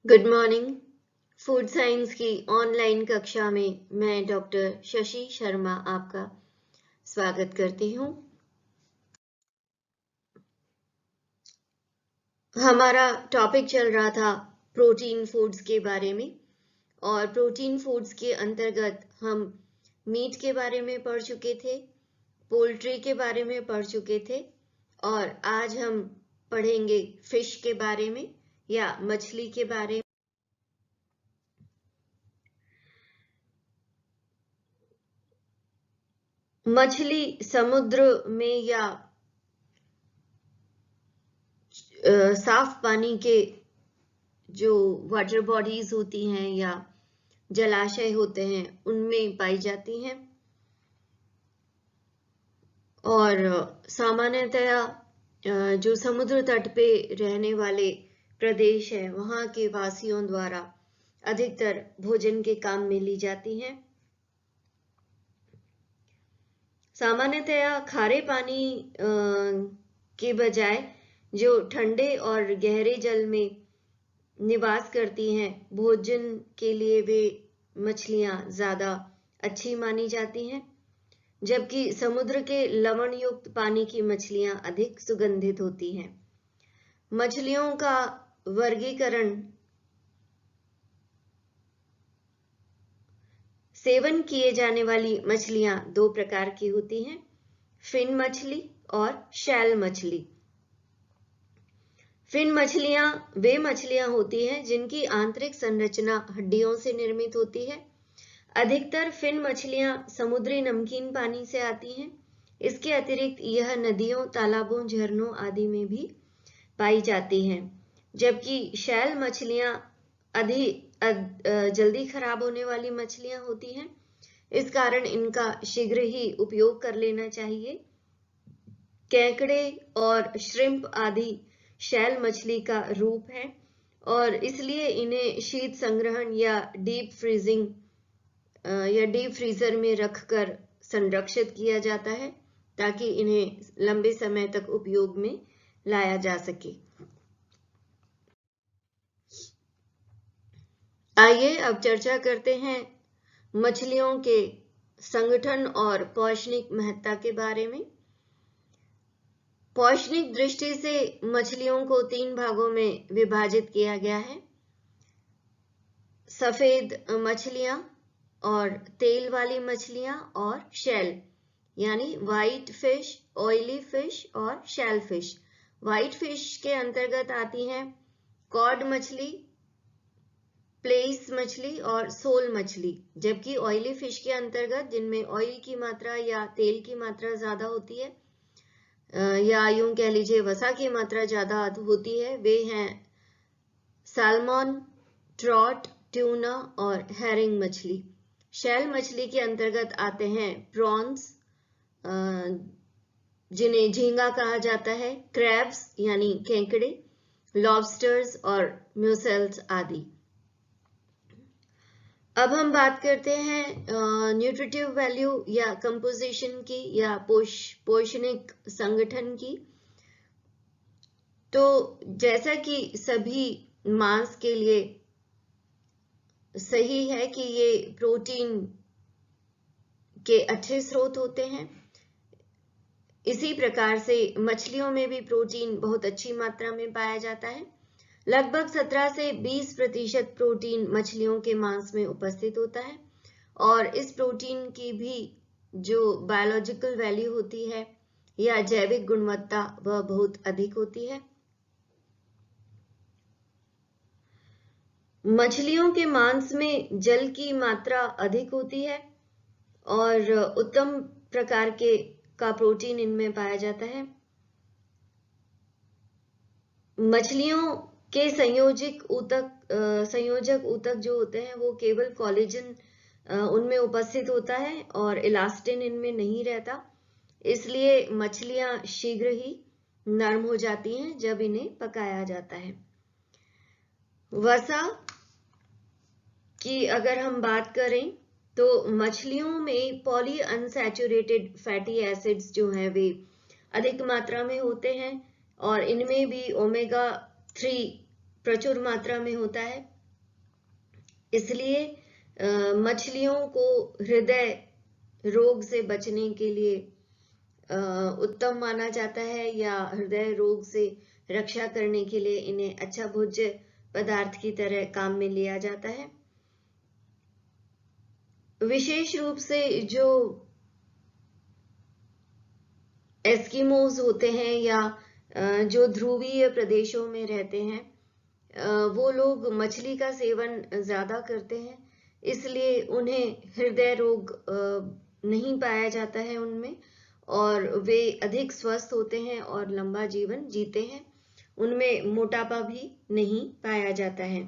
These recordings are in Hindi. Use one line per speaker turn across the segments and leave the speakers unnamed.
Good morning. फूड साइंस की ऑनलाइन कक्षा में मैं डॉक्टर शशि शर्मा आपका स्वागत करती हूँ। हमारा टॉपिक चल रहा था प्रोटीन फूड्स के बारे में, और प्रोटीन फूड्स के अंतर्गत हम मीट के बारे में पढ़ चुके थे, पोल्ट्री के बारे में पढ़ चुके थे, और आज हम पढ़ेंगे फिश के बारे में या मछली के बारे में। मछली समुद्र में या साफ पानी के जो वाटर बॉडीज होती हैं या जलाशय होते हैं उनमें पाई जाती हैं, और सामान्यतया जो समुद्र तट पे रहने वाले प्रदेश है वहाँ के वासियों द्वारा अधिकतर भोजन के काम में ली जाती हैं। सामान्यतया खारे पानी के बजाय जो ठंडे और गहरे जल में निवास करती हैं, भोजन के लिए वे मछलियां ज्यादा अच्छी मानी जाती हैं, जबकि समुद्र के लवण युक्त पानी की मछलियां अधिक सुगंधित होती हैं। मछलियों का वर्गीकरण सेवन किए जाने वाली मछलियां दो प्रकार की होती हैं, फिन मछली और शैल मछली। फिन मछलियां वे मछलियां होती हैं जिनकी आंतरिक संरचना हड्डियों से निर्मित होती है। अधिकतर फिन मछलियां समुद्री नमकीन पानी से आती हैं। इसके अतिरिक्त यह नदियों, तालाबों, झरनों आदि में भी पाई जाती हैं, जबकि शैल मछलियां जल्दी खराब होने वाली मछलियां होती हैं। इस कारण इनका शीघ्र ही उपयोग कर लेना चाहिए। केकड़े और श्रिम्प आदि शैल मछली का रूप है, और इसलिए इन्हें शीत संग्रहण या डीप फ्रीजर में रखकर संरक्षित किया जाता है ताकि इन्हें लंबे समय तक उपयोग में लाया जा सके। आइए अब चर्चा करते हैं मछलियों के संगठन और पौष्टिक महत्ता के बारे में। पौष्टिक दृष्टि से मछलियों को 3 भागों में विभाजित किया गया है: सफेद मछलियां और तेल वाली मछलियां और शैल, यानी व्हाइट फिश, ऑयली फिश और शैल फिश। व्हाइट फिश के अंतर्गत आती हैं कॉड मछली, प्लेइस मछली और सोल मछली, जबकि ऑयली फिश के अंतर्गत जिनमें ऑयल की मात्रा या तेल की मात्रा ज्यादा होती है, या यूं कह लीजिए वसा की मात्रा ज्यादा होती है, वे हैं सैल्मन, ट्रॉट, ट्यूना और हेरिंग मछली। शैल मछली के अंतर्गत आते हैं प्रॉन्स, जिन्हें झींगा कहा जाता है, क्रैब्स यानी केकड़े, लॉबस्टर्स और म्यूसेल्स आदि। अब हम बात करते हैं न्यूट्रिटिव वैल्यू या कंपोजिशन की या पोषणिक संगठन की। तो जैसा कि सभी मांस के लिए सही है कि ये प्रोटीन के अच्छे स्रोत होते हैं, इसी प्रकार से मछलियों में भी प्रोटीन बहुत अच्छी मात्रा में पाया जाता है। लगभग 17 से 20% प्रोटीन मछलियों के मांस में उपस्थित होता है, और इस प्रोटीन की भी जो बायोलॉजिकल वैल्यू होती है या जैविक गुणवत्ता वह बहुत अधिक होती है। मछलियों के मांस में जल की मात्रा अधिक होती है और उत्तम प्रकार का प्रोटीन इनमें पाया जाता है। मछलियों के संयोजक ऊतक जो होते हैं वो केवल कोलेजन उनमें उपस्थित होता है और इलास्टिन इनमें नहीं रहता, इसलिए मछलियां शीघ्र ही नरम हो जाती हैं जब इन्हें पकाया जाता है। वसा की अगर हम बात करें तो मछलियों में पॉली अनसैचुरेटेड फैटी एसिड्स जो हैं वे अधिक मात्रा में होते हैं, और इनमें भी ओमेगा 3 प्रचुर मात्रा में होता है। इसलिए मछलियों को हृदय रोग से बचने के लिए उत्तम माना जाता है, या हृदय रोग से रक्षा करने के लिए इन्हें अच्छा भोज्य पदार्थ की तरह काम में लिया जाता है। विशेष रूप से जो एस्किमोज होते हैं या जो ध्रुवीय प्रदेशों में रहते हैं, वो लोग मछली का सेवन ज्यादा करते हैं, इसलिए उन्हें हृदय रोग नहीं पाया जाता है उनमें, और वे अधिक स्वस्थ होते हैं और लंबा जीवन जीते हैं। उनमें मोटापा भी नहीं पाया जाता है।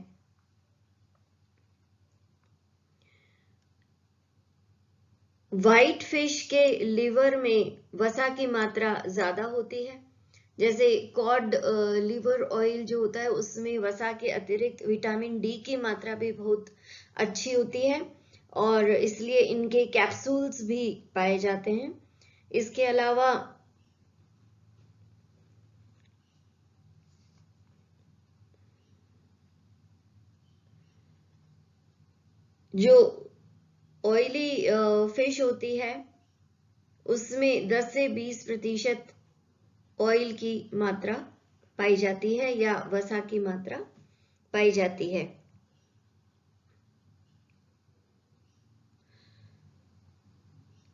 व्हाइट फिश के लिवर में वसा की मात्रा ज्यादा होती है। जैसे कॉड लिवर ऑयल जो होता है उसमें वसा के अतिरिक्त विटामिन डी की मात्रा भी बहुत अच्छी होती है, और इसलिए इनके कैप्सूल्स भी पाए जाते हैं। इसके अलावा जो ऑयली फिश होती है उसमें 10 से 20% ऑयल की मात्रा पाई जाती है या वसा की मात्रा पाई जाती है।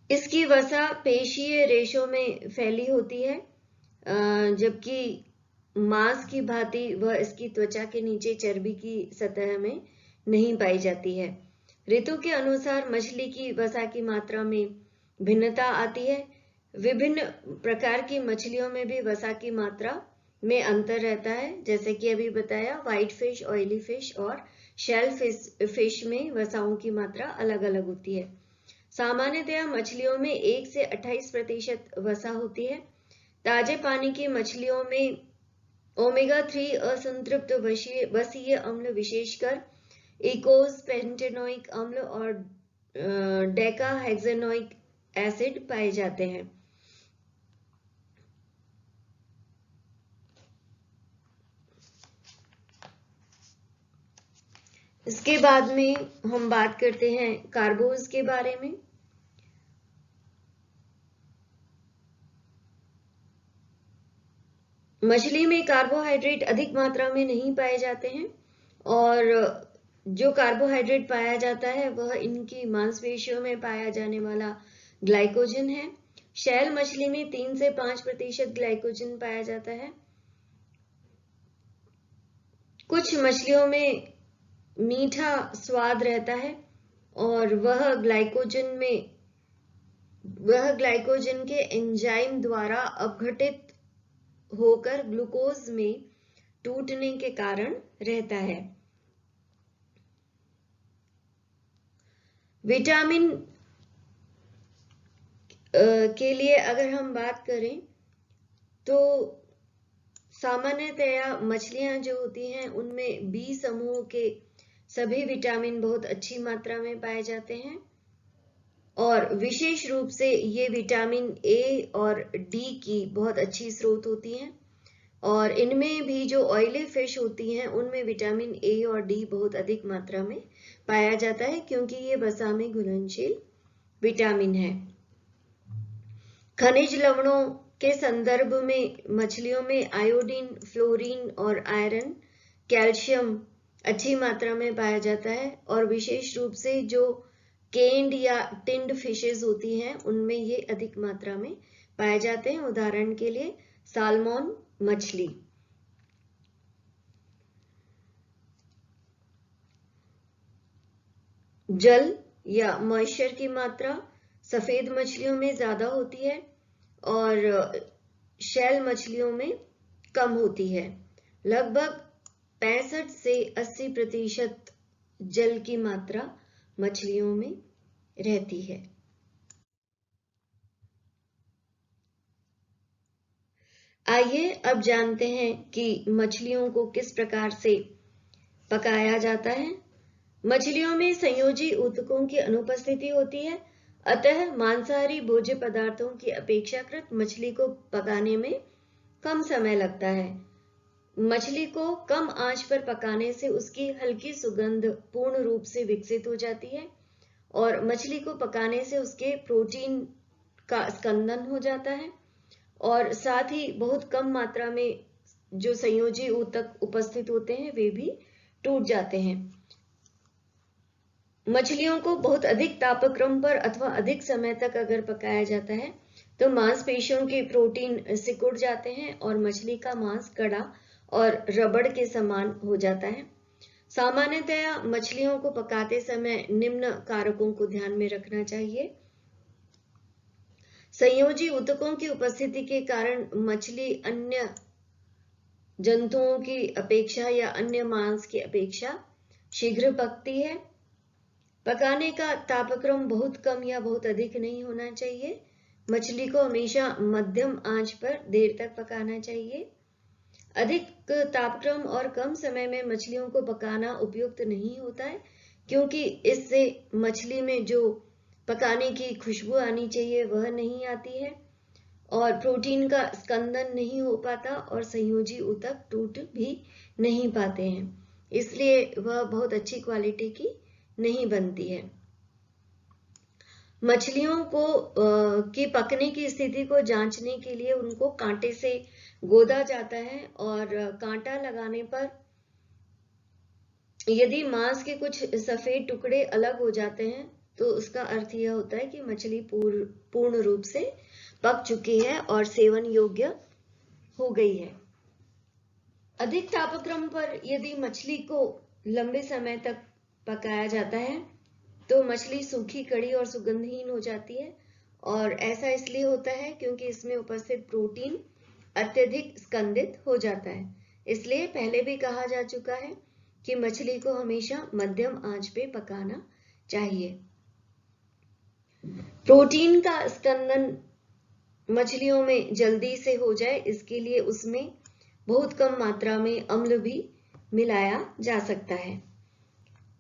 इसकी वसा पेशीय रेशों में फैली होती है, जबकि मांस की भांति वह इसकी त्वचा के नीचे चर्बी की सतह में नहीं पाई जाती है। ऋतु के अनुसार मछली की वसा की मात्रा में भिन्नता आती है। विभिन्न प्रकार की मछलियों में भी वसा की मात्रा में अंतर रहता है, जैसे कि अभी बताया व्हाइट फिश, ऑयली फिश और शेल फिश में वसाओं की मात्रा अलग अलग होती है। सामान्यतया मछलियों में 1 से 28% वसा होती है। ताजे पानी की मछलियों में ओमेगा 3 असंतृप्त वसीय अम्ल, विशेषकर इकोस पेंटेनोइक अम्ल और डेकाहेक्सेनोइक एसिड पाए जाते हैं। इसके बाद में हम बात करते हैं कार्बोज के बारे में। मछली में कार्बोहाइड्रेट अधिक मात्रा में नहीं पाए जाते हैं, और जो कार्बोहाइड्रेट पाया जाता है वह इनकी मांसपेशियों में पाया जाने वाला ग्लाइकोजन है। शैल मछली में 3 से 5% ग्लाइकोजन पाया जाता है। कुछ मछलियों में मीठा स्वाद रहता है, और वह ग्लाइकोजन के एंजाइम द्वारा अपघटित होकर ग्लूकोज में टूटने के कारण रहता है। विटामिन के लिए अगर हम बात करें तो सामान्यतया मछलियां जो होती हैं उनमें बी समूह के सभी विटामिन बहुत अच्छी मात्रा में पाए जाते हैं, और विशेष रूप से ये विटामिन ए और डी की बहुत अच्छी स्रोत होती हैं। और इनमें भी जो ऑयली फिश होती हैं उनमें विटामिन ए और डी बहुत अधिक मात्रा में पाया जाता है, क्योंकि ये वसा में घुलनशील विटामिन है। खनिज लवणों के संदर्भ में मछलियों में आयोडीन, फ्लोरीन और आयरन, कैल्शियम अच्छी मात्रा में पाया जाता है, और विशेष रूप से जो केंड या टिंड फिशेस होती हैं उनमें ये अधिक मात्रा में पाए जाते हैं। उदाहरण के लिए साल्मोन मछली। जल या मॉइस्चर की मात्रा सफेद मछलियों में ज्यादा होती है और शैल मछलियों में कम होती है। लगभग 65 से 80% जल की मात्रा मछलियों में रहती है। आइए अब जानते हैं कि मछलियों को किस प्रकार से पकाया जाता है। मछलियों में संयोजी ऊतकों की अनुपस्थिति होती है, अतः मांसाहारी भोज्य पदार्थों की अपेक्षाकृत मछली को पकाने में कम समय लगता है। मछली को कम आंच पर पकाने से उसकी हल्की सुगंध पूर्ण रूप से विकसित हो जाती है और मछली को पकाने से उसके प्रोटीन का स्कंदन हो जाता है और साथ ही बहुत कम मात्रा में जो संयोजी ऊतक उपस्थित होते हैं वे भी टूट जाते हैं। मछलियों को बहुत अधिक तापक्रम पर अथवा अधिक समय तक अगर पकाया जाता है तो मांसपेशियों के प्रोटीन सिकुड़ जाते हैं और मछली का मांस कड़ा और रबड़ के समान हो जाता है। सामान्यतया मछलियों को पकाते समय निम्न कारकों को ध्यान में रखना चाहिए। संयोजी ऊतकों की उपस्थिति के कारण मछली अन्य जंतुओं की अपेक्षा या अन्य मांस की अपेक्षा शीघ्र पकती है। पकाने का तापक्रम बहुत कम या बहुत अधिक नहीं होना चाहिए। मछली को हमेशा मध्यम आंच पर देर तक पकाना चाहिए। अधिक तापक्रम और कम समय में मछलियों को पकाना उपयुक्त नहीं होता है क्योंकि इससे मछली में जो पकाने की खुशबू आनी चाहिए वह नहीं आती है और प्रोटीन का स्कंदन नहीं हो पाता और संयोजी ऊतक टूट भी नहीं पाते हैं, इसलिए वह बहुत अच्छी क्वालिटी की नहीं बनती है। मछलियों को की पकने की स्थिति को जांचने के लिए उनको कांटे से गोदा जाता है और कांटा लगाने पर यदि मांस के कुछ सफेद टुकड़े अलग हो जाते हैं तो उसका अर्थ यह होता है कि मछली पूर्ण रूप से पक चुकी है और सेवन योग्य हो गई है। अधिक तापक्रम पर यदि मछली को लंबे समय तक पकाया जाता है तो मछली सूखी, कड़ी और सुगंधहीन हो जाती है और ऐसा इसलिए होता है क्योंकि इसमें उपस्थित प्रोटीन अत्यधिक स्कंदित हो जाता है। इसलिए पहले भी कहा जा चुका है कि मछली को हमेशा मध्यम आंच पे पकाना चाहिए। प्रोटीन का स्कंदन मछलियों में जल्दी से हो जाए इसके लिए उसमें बहुत कम मात्रा में अम्ल भी मिलाया जा सकता है।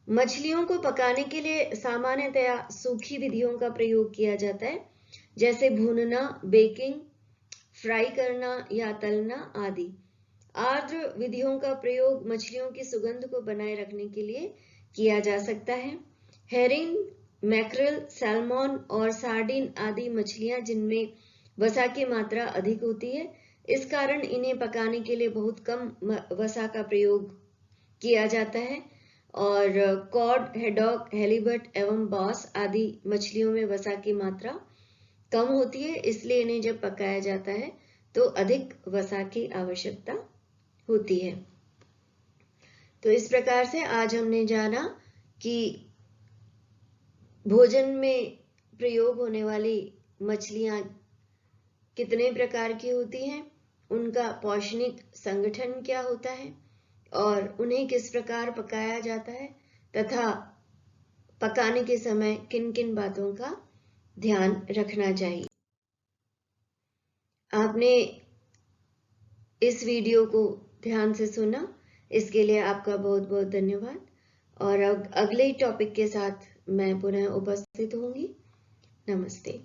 मछलियों को पकाने के लिए सामान्यतया सूखी विधियों का प्रयोग किया जाता है, जैसे भूनना, बेकिंग, फ्राई करना या तलना आदि। आर्द्र विधियों का प्रयोग मछलियों की सुगंध को बनाए रखने के लिए किया जा सकता है। हेरिंग, मैक्रेल, सैल्मन और सार्डिन आदि मछलियां जिनमें वसा की मात्रा अधिक होती है, इस कारण इन्हें पकाने के लिए बहुत कम वसा का प्रयोग किया जाता है और कॉड, हेडॉक, हेलीबट एवं बास आदि मछलियों में वसा की मात्रा कम होती है, इसलिए इन्हें जब पकाया जाता है तो अधिक वसा की आवश्यकता होती है। तो इस प्रकार से आज हमने जाना कि भोजन में प्रयोग होने वाली मछलियां कितने प्रकार की होती हैं, उनका पौष्टिक संगठन क्या होता है और उन्हें किस प्रकार पकाया जाता है तथा पकाने के समय किन किन बातों का ध्यान रखना चाहिए। आपने इस वीडियो को ध्यान से सुना, इसके लिए आपका बहुत बहुत धन्यवाद और अगले टॉपिक के साथ मैं पुनः उपस्थित होंगी। नमस्ते।